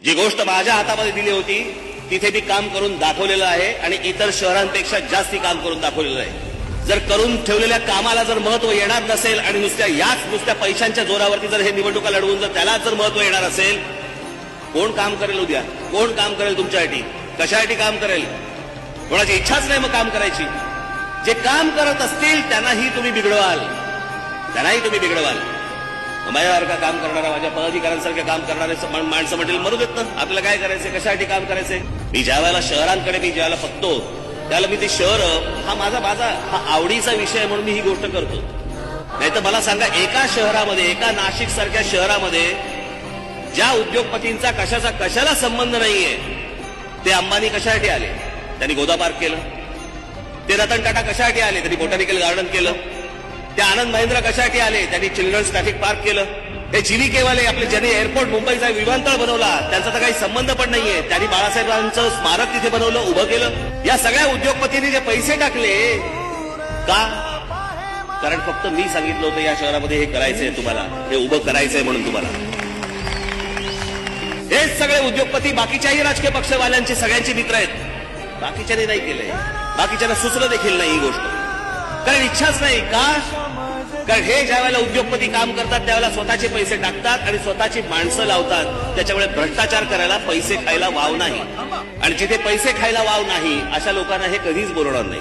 जी गोष्ट माझ्या हातामध्ये दिली होती तिथे मी काम करून दाखवलेलं आहे आणि इतर शहरांपेक्षा जास्ती काम करून दाखवलेलं आहे. जर करून ठेवलेल्या कामाला जर महत्व येणार नसेल आणि नुसत्या पैशांच्या जोरावरती जर हे निवडणुका लढवून जर त्याला जर महत्व येणार असेल, कोण काम करेल उद्या? कोण काम करेल तुमच्यासाठी? कशासाठी काम करेल? कोणाची इच्छाच नाही मग काम करायची. जे काम करत असतील त्यांनाही तुम्ही बिघडवाल. माझ्यासारखं काम करणारा, माझ्या पदाधिकाऱ्यांसारखं काम करणारे माणसं म्हटलं मरू देत ना, आपल्याला काय करायचंय, कशासाठी काम करायचंय. मी ज्या वेळेला शहरांकडे ज्यावेळेला बघतो त्याला मी ते शहर हा माझा आवडीचा विषय म्हणून मी ही गोष्ट करतो. नाही तर मला सांगा, एका शहरामध्ये, एका नाशिक सारख्या शहरामध्ये ज्या उद्योगपतींचा कशाला संबंध नाहीये, ते अंबानी कशासाठी आले? त्यांनी गोदा पार्क केलं. ते रतन टाटा कशासाठी आले? त्यांनी बोटॅनिकल गार्डन केलं. ते आनंद महिंद्रा कशासाठी आले? त्यांनी चिल्ड्रन्स ट्रॅफिक पार्क केलं. हे जीव्हीकेवाले आपले ज्यांनी एअरपोर्ट मुंबईचा विमानतळ बनवला त्यांचा तर काही संबंध पण नाहीये, त्यांनी बाळासाहेबांचं स्मारक तिथे बनवलं, उभं केलं. या सगळ्या उद्योगपतींनी जे पैसे टाकले का? कारण फक्त मी सांगितलं होतं या शहरामध्ये हे करायचंय, तुम्हाला हे उभं करायचंय म्हणून. तुम्हाला हेच सगळे उद्योगपती बाकीच्याही राजकीय पक्षवाल्यांचे सगळ्यांचे मित्र आहेत. बाकीच्यांनी नाही केलंय, बाकीच्यांना सुचलं देखील नाही ही गोष्ट, कारण इच्छाच नाही. का? कारण हे ज्या वेळेला उद्योगपती काम करतात त्यावेळेला स्वतःचे पैसे टाकतात आणि स्वतःची माणसं लावतात. त्याच्यामुळे भ्रष्टाचार करायला, पैसे खायला वाव नाही. आणि जिथे पैसे खायला वाव नाही अशा लोकांना हे कधीच बोलणार नाही.